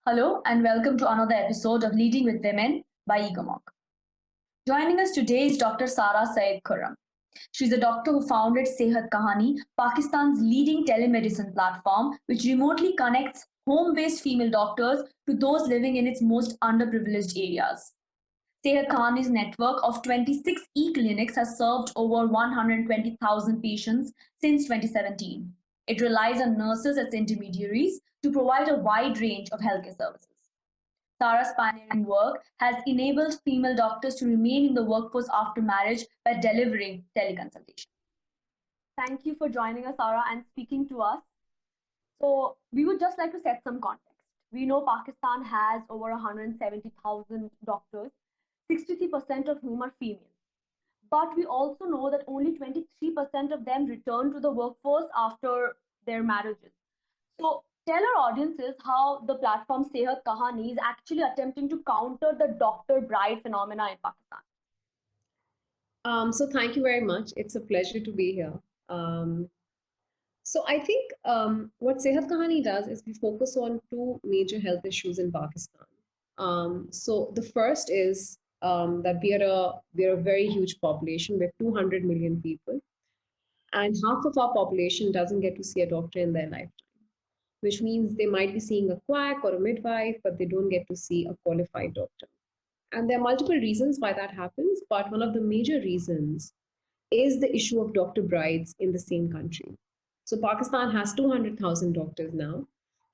Hello and welcome to another episode of Leading with Women by Egomog. Joining us today is Dr. Sara Syed Khurram. She's a doctor who founded Sehat Kahani, Pakistan's leading telemedicine platform, which remotely connects home-based female doctors to those living in its most underprivileged areas. Sehat Kahani's network of 26 e-clinics has served over 120,000 patients since 2017. It relies on nurses as intermediaries to provide a wide range of healthcare services. Sarah's pioneering work has enabled female doctors to remain in the workforce after marriage by delivering teleconsultation. Thank you for joining us, Sarah, and speaking to us. So, we would just like to set some context. We know Pakistan has over 170,000 doctors, 63% of whom are female. But we also know that only 23% of them return to the workforce after their marriages. So, tell our audiences how the platform Sehat Kahani is actually attempting to counter the doctor bride phenomena in Pakistan. So thank you very much. It's a pleasure to be here. So I think what Sehat Kahani does is we focus on two major health issues in Pakistan. So the first is that we are a very huge population. We're 200 million people, and half of our population doesn't get to see a doctor in their lifetime, which means they might be seeing a quack or a midwife, but they don't get to see a qualified doctor. And there are multiple reasons why that happens, but one of the major reasons is the issue of doctor brides in the same country. So Pakistan has 200,000 doctors now,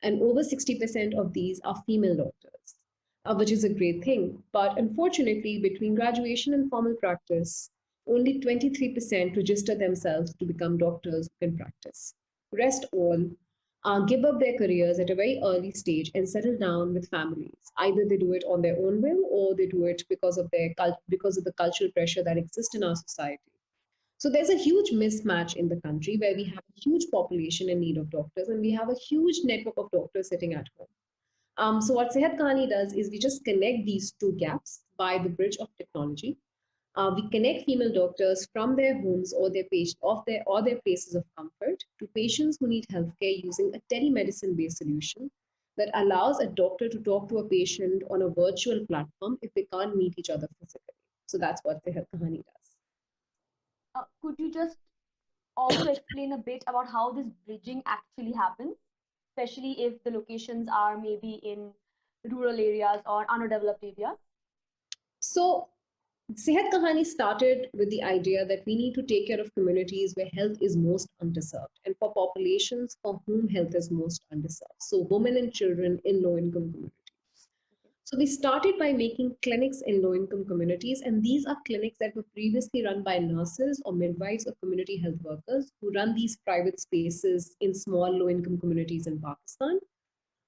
and over 60% of these are female doctors, which is a great thing. But unfortunately, between graduation and formal practice, only 23% register themselves to become doctors who can practice. Rest all give up their careers at a very early stage and settle down with families. Either they do it on their own will, or they do it because of because of the cultural pressure that exists in our society. So there's a huge mismatch in the country where we have a huge population in need of doctors, and we have a huge network of doctors sitting at home. So what Sehat Kahani does is we just connect these two gaps by the bridge of technology. We connect female doctors from their homes or their places of comfort to patients who need healthcare using a telemedicine-based solution that allows a doctor to talk to a patient on a virtual platform if they can't meet each other physically. So that's what Sehat Kahani does. Could you just also explain a bit about how this bridging actually happens, especially if the locations are maybe in rural areas or underdeveloped areas? So Sehat Kahani started with the idea that we need to take care of communities where health is most underserved and for populations for whom health is most underserved. So women and children in low income communities. So we started by making clinics in low income communities, and these are clinics that were previously run by nurses or midwives or community health workers who run these private spaces in small low income communities in Pakistan.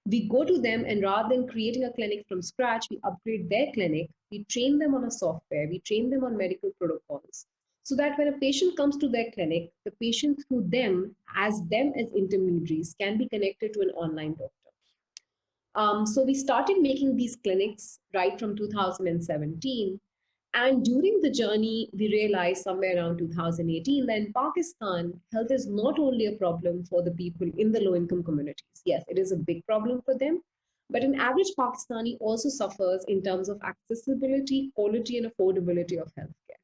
We go to them, and rather than creating a clinic from scratch, we upgrade their clinic, we train them on a software, we train them on medical protocols, so that when a patient comes to their clinic, the patient through them as intermediaries can be connected to an online doctor. So we started making these clinics right from 2017. And during the journey, we realized somewhere around 2018 that in Pakistan, health is not only a problem for the people in the low income communities. Yes, it is a big problem for them. But an average Pakistani also suffers in terms of accessibility, quality, and affordability of healthcare.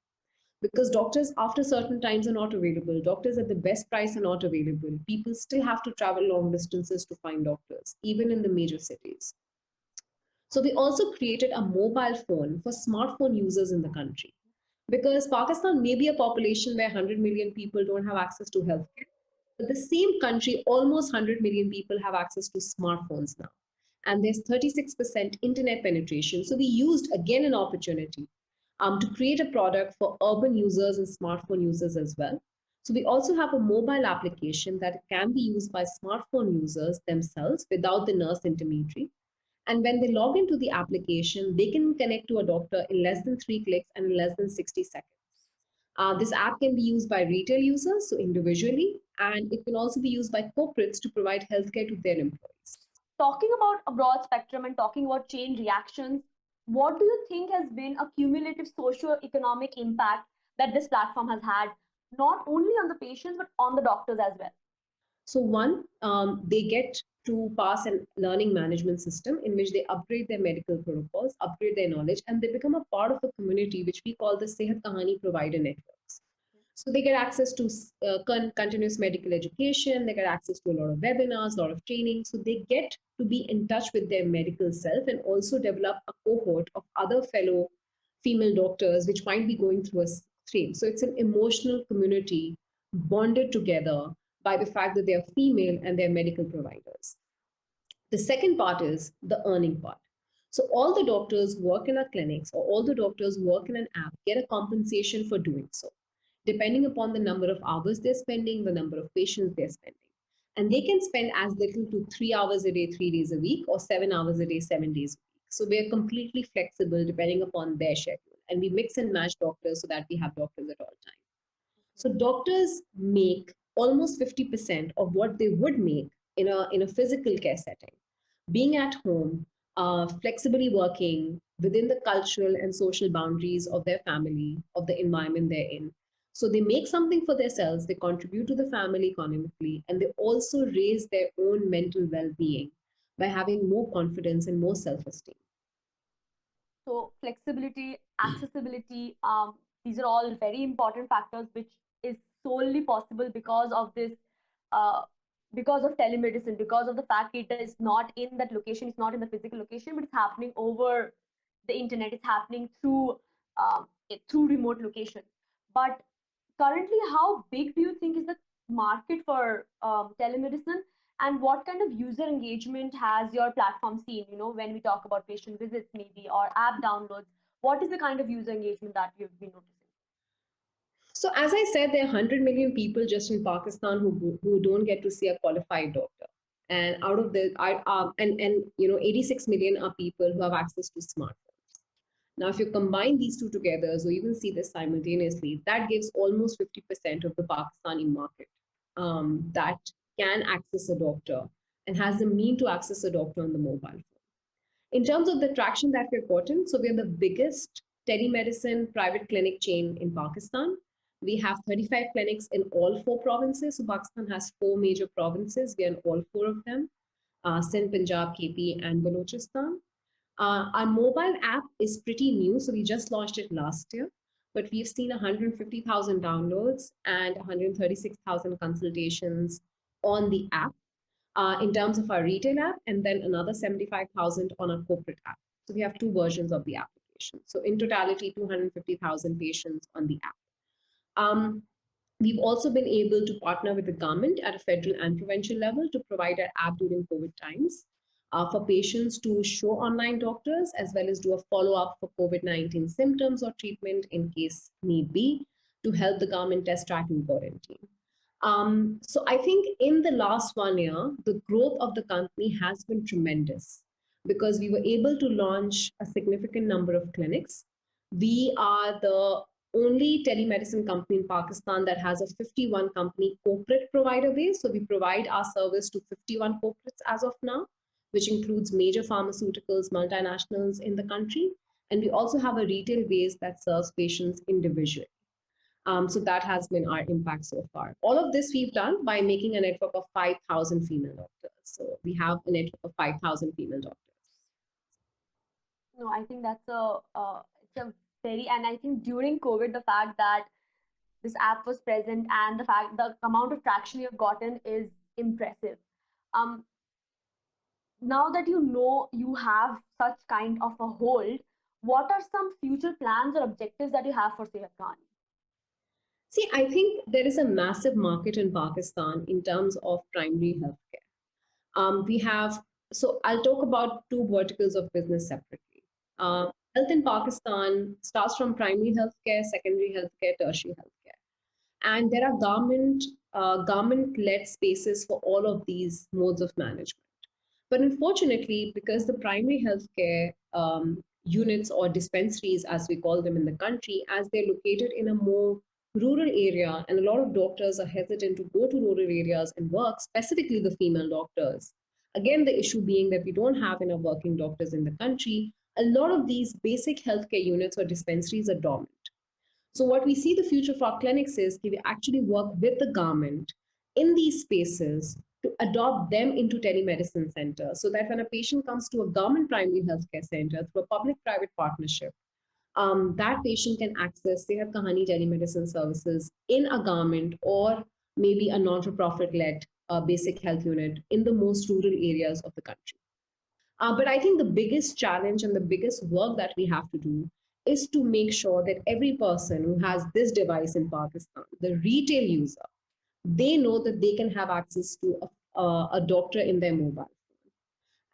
Because doctors, after certain times, are not available. Doctors at the best price are not available. People still have to travel long distances to find doctors, even in the major cities. So we also created a mobile phone for smartphone users in the country. Because Pakistan may be a population where 100 million people don't have access to healthcare, but the same country, almost 100 million people have access to smartphones now. And there's 36% internet penetration. So we used again an opportunity to create a product for urban users and smartphone users as well. So we also have a mobile application that can be used by smartphone users themselves without the nurse intermediary. And when they log into the application, they can connect to a doctor in less than 3 clicks and in less than 60 seconds. This app can be used by retail users, so individually, and it can also be used by corporates to provide healthcare to their employees. Talking about a broad spectrum and talking about chain reactions, what do you think has been a cumulative socio-economic impact that this platform has had, not only on the patients, but on the doctors as well? So one, they get to pass a learning management system in which they upgrade their medical protocols, upgrade their knowledge, and they become a part of a community which we call the Sehat Kahani provider networks. So they get access to continuous medical education, they get access to a lot of webinars, a lot of training. So they get to be in touch with their medical self and also develop a cohort of other fellow female doctors which might be going through a same. So it's an emotional community bonded together by the fact that they are female and they're medical providers. The second part is the earning part. So all the doctors who work in our clinics or all the doctors who work in an app get a compensation for doing so, depending upon the number of hours they're spending, the number of patients they're spending. And they can spend as little to 3 hours a day, 3 days a week, or 7 hours a day, 7 days a week. So we're completely flexible depending upon their schedule. And we mix and match doctors so that we have doctors at all times. So doctors make almost 50% of what they would make in a physical care setting, being at home, flexibly working within the cultural and social boundaries of their family, of the environment they're in. So they make something for themselves, they contribute to the family economically, and they also raise their own mental well-being by having more confidence and more self-esteem. So flexibility, accessibility, these are all very important factors, which is solely possible because of this, because of telemedicine, because of the fact it is not in that location, it's not in the physical location, but it's happening over the internet, it's happening through through remote location. But currently, how big do you think is the market for telemedicine, and what kind of user engagement has your platform seen? You know, when we talk about patient visits, maybe, or app downloads, what is the kind of user engagement that you've been noticing? So as I said, there are 100 million people just in Pakistan who don't get to see a qualified doctor. And out of the, and 86 million are people who have access to smartphones. Now, if you combine these two together, or even see this simultaneously, that gives almost 50% of the Pakistani market that can access a doctor and has the mean to access a doctor on the mobile phone. In terms of the traction that we've gotten, so we're the biggest telemedicine private clinic chain in Pakistan. We have 35 clinics in all 4 provinces. So Pakistan has 4 major provinces. We are in all 4 of them, Sindh, Punjab, KP, and Balochistan. Our mobile app is pretty new, so we just launched it last year, but we've seen 150,000 downloads and 136,000 consultations on the app in terms of our retail app, and then another 75,000 on our corporate app. So we have 2 versions of the application. So in totality, 250,000 patients on the app. We've also been able to partner with the government at a federal and provincial level to provide our app during COVID times for patients to show online doctors, as well as do a follow-up for COVID-19 symptoms or treatment in case need be, to help the government test, track, and quarantine. So I think in the last 1 year, the growth of the company has been tremendous because we were able to launch a significant number of clinics. We are the only telemedicine company in Pakistan that has a 51 company corporate provider base. So we provide our service to 51 corporates as of now, which includes major pharmaceuticals, multinationals in the country. And we also have a retail base that serves patients individually. So that has been our impact so far. All of this we've done by making a network of 5,000 female doctors. So we have a network of 5,000 female doctors. No, I think that's it's a very, and I think during COVID, the fact that this app was present and the amount of traction you've gotten is impressive. Now that you know you have such kind of a hold, what are some future plans or objectives that you have for Sehat Kahani? See, I think there is a massive market in Pakistan in terms of primary healthcare. So I'll talk about 2 verticals of business separately. Health in Pakistan starts from primary healthcare, secondary healthcare, tertiary healthcare. And there are government-led spaces for all of these modes of management. But unfortunately, because the primary healthcare units or dispensaries, as we call them in the country, as they're located in a more rural area, and a lot of doctors are hesitant to go to rural areas and work, specifically the female doctors. Again, the issue being that we don't have enough working doctors in the country, a lot of these basic healthcare units or dispensaries are dormant. So what we see the future for our clinics is we actually work with the government in these spaces to adopt them into telemedicine centers so that when a patient comes to a government primary healthcare center through a public-private partnership, that patient can access Sehat Kahani telemedicine services in a government or maybe a non-for-profit-led basic health unit in the most rural areas of the country. But I think the biggest challenge and the biggest work that we have to do is to make sure that every person who has this device in Pakistan, the retail user, they know that they can have access to a doctor in their mobile.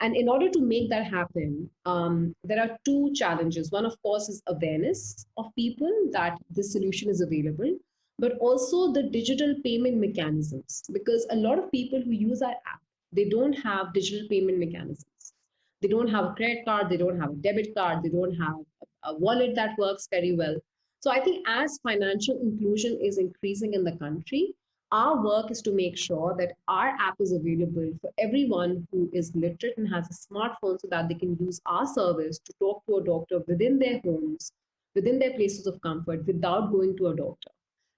And in order to make that happen, there are two challenges. One, of course, is awareness of people that this solution is available, but also the digital payment mechanisms. Because a lot of people who use our app, they don't have digital payment mechanisms. They don't have a credit card, they don't have a debit card, they don't have a wallet that works very well. So I think as financial inclusion is increasing in the country, our work is to make sure that our app is available for everyone who is literate and has a smartphone so that they can use our service to talk to a doctor within their homes, within their places of comfort, without going to a doctor.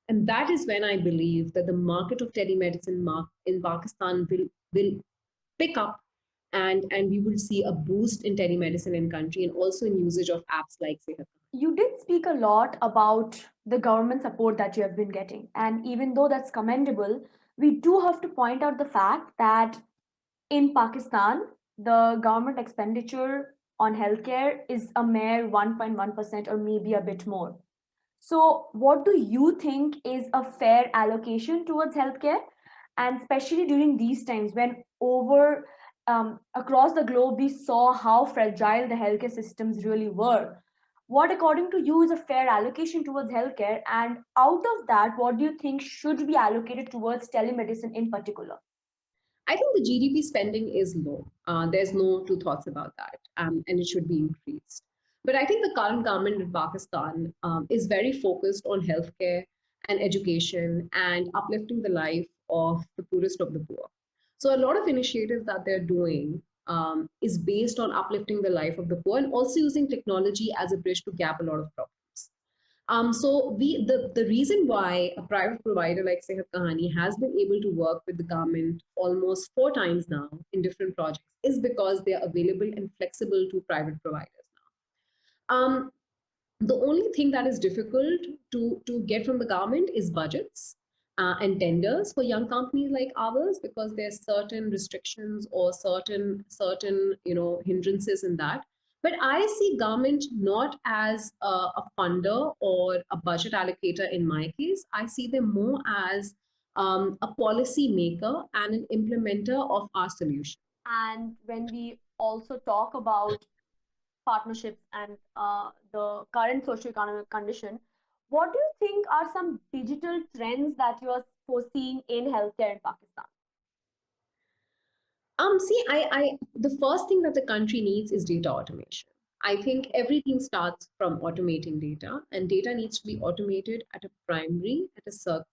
And that is when I believe that the market of telemedicine in Pakistan will pick up, and we will see a boost in telemedicine in country and also in usage of apps like Sehat. You did speak a lot about the government support that you have been getting. And even though that's commendable, we do have to point out the fact that in Pakistan, the government expenditure on healthcare is a mere 1.1% or maybe a bit more. So, what do you think is a fair allocation towards healthcare? And especially during these times when across the globe we saw how fragile the healthcare systems really were. What, according to you, is a fair allocation towards healthcare? And out of that, what do you think should be allocated towards telemedicine in particular? I think the GDP spending is low. There's no two thoughts about that, and it should be increased. But I think the current government in Pakistan is very focused on healthcare and education and uplifting the life of the poorest of the poor. So a lot of initiatives that they're doing is based on uplifting the life of the poor and also using technology as a bridge to gap a lot of problems. The reason why a private provider like Sehat Kahani has been able to work with the government almost 4 times now in different projects is because they are available and flexible to private providers now. The only thing that is difficult to get from the government is budgets and tenders for young companies like ours because there's certain restrictions or certain hindrances in that. But I see government not as a funder or a budget allocator in my case. I see them more as a policy maker and an implementer of our solution. And when we also talk about partnerships and the current socioeconomic condition, what do you think are some digital trends that you are foreseeing in healthcare in Pakistan? The first thing that the country needs is data automation. I think everything starts from automating data, and data needs to be automated at a primary, at a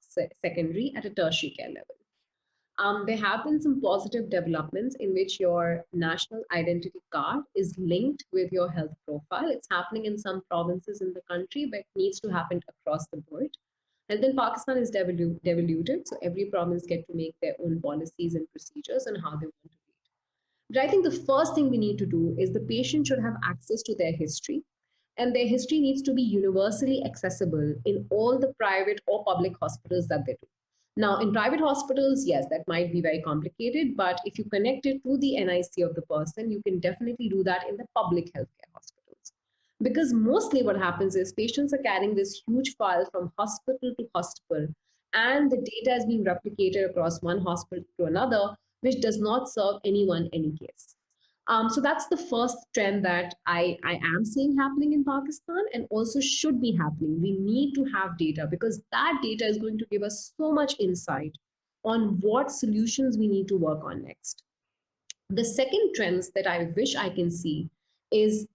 secondary, at a tertiary care level. There have been some positive developments in which your national identity card is linked with your health profile. It's happening in some provinces in the country, but it needs to happen across the board. And then Pakistan is devoluted, so every province get to make their own policies and procedures and how they want to be. But I think the first thing we need to do is the patient should have access to their history, and their history needs to be universally accessible in all the private or public hospitals that they do. Now, in private hospitals, yes, that might be very complicated, but if you connect it to the NIC of the person, you can definitely do that in the public healthcare hospitals. Because mostly what happens is patients are carrying this huge file from hospital to hospital, and the data is being replicated across one hospital to another, which does not serve anyone any case. So that's the first trend that I am seeing happening in Pakistan and also should be happening. We need to have data because that data is going to give us so much insight on what solutions we need to work on next. The second trends that I wish I can see is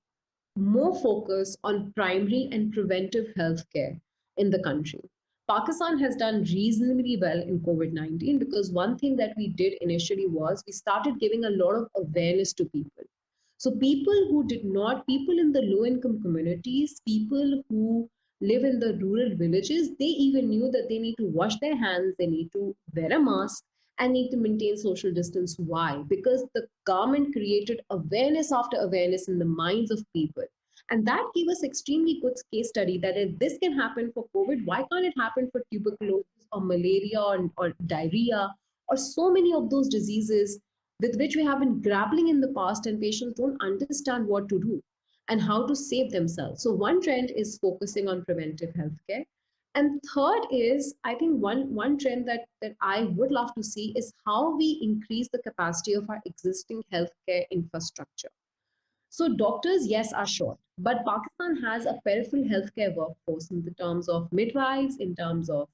more focus on primary and preventive healthcare in the country. Pakistan has done reasonably well in COVID-19 because one thing that we did initially was we started giving a lot of awareness to people. So people in the low income communities, people who live in the rural villages, they even knew that they need to wash their hands, they need to wear a mask, and need to maintain social distance. Why? Because the government created awareness after awareness in the minds of people. And that gave us extremely good case study that if this can happen for COVID, why can't it happen for tuberculosis or malaria or diarrhea or so many of those diseases with which we have been grappling in the past and patients don't understand what to do and how to save themselves. So one trend is focusing on preventive healthcare. And third is, I think one trend that I would love to see is how we increase the capacity of our existing healthcare infrastructure. So doctors, yes, are short, but Pakistan has a peripheral healthcare workforce in the terms of midwives, in terms of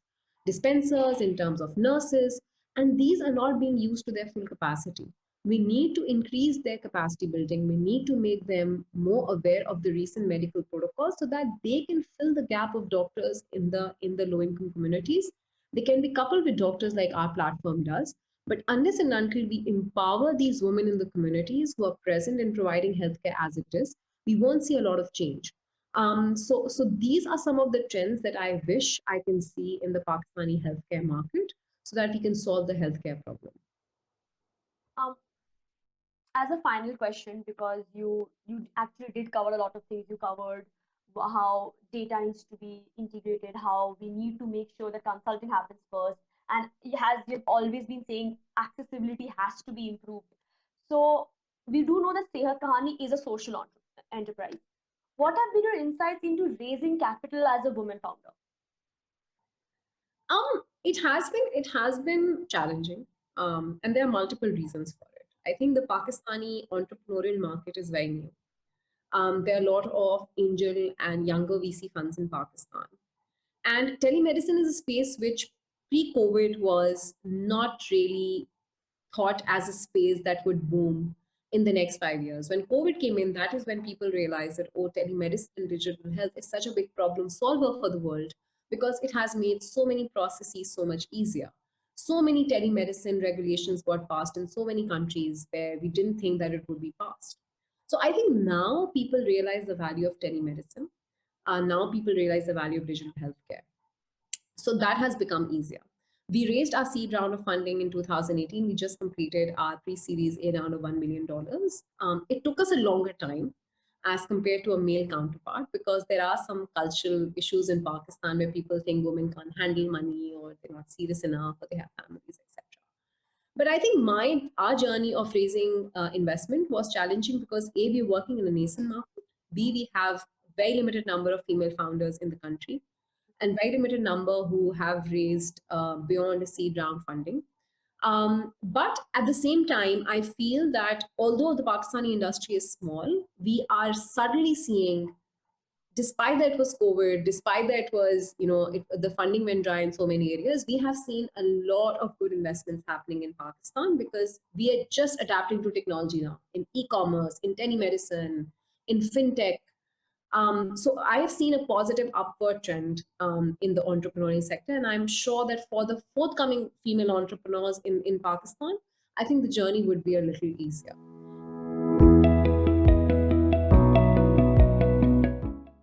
dispensers, in terms of nurses, and these are not being used to their full capacity. We need to increase their capacity building. We need to make them more aware of the recent medical protocols so that they can fill the gap of doctors in the low-income communities. They can be coupled with doctors like our platform does, but unless and until we empower these women in the communities who are present in providing healthcare as it is, we won't see a lot of change. So these are some of the trends that I wish I can see in the Pakistani healthcare market so that we can solve the healthcare problem. Um, as a final question, because you actually did cover a lot of things. You covered how data needs to be integrated, how we need to make sure that consulting happens first, and as you've always been saying, accessibility has to be improved. So we do know that Sehat Kahani is a social enterprise. What have been your insights into raising capital as a woman founder? It has been challenging, and there are multiple reasons for it. I think the Pakistani entrepreneurial market is very new. There are a lot of angel and younger VC funds in Pakistan. And telemedicine is a space which pre COVID was not really thought as a space that would boom in the next 5 years. When COVID came in, that is when people realized that, oh, telemedicine and digital health is such a big problem solver for the world because it has made so many processes so much easier. So many telemedicine regulations got passed in so many countries where we didn't think that it would be passed. So I think now people realize the value of telemedicine. Now people realize the value of digital healthcare. So that has become easier. We raised our seed round of funding in 2018. We just completed our pre-series A round of $1 million. It took us a longer time as compared to a male counterpart because there are some cultural issues in Pakistan where people think women can't handle money or they're not serious enough or they have families, etc. But I think our journey of raising investment was challenging because A, we're working in a nascent market. B, we have very limited number of female founders in the country and very limited number who have raised beyond a seed round funding. But at the same time, I feel that although the Pakistani industry is small, we are suddenly seeing, despite that it was COVID, despite that it was, the funding went dry in so many areas, we have seen a lot of good investments happening in Pakistan because we are just adapting to technology now in e-commerce, in telemedicine, in fintech. So I have seen a positive upward trend in the entrepreneurial sector, and I'm sure that for the forthcoming female entrepreneurs in Pakistan, I think the journey would be a little easier.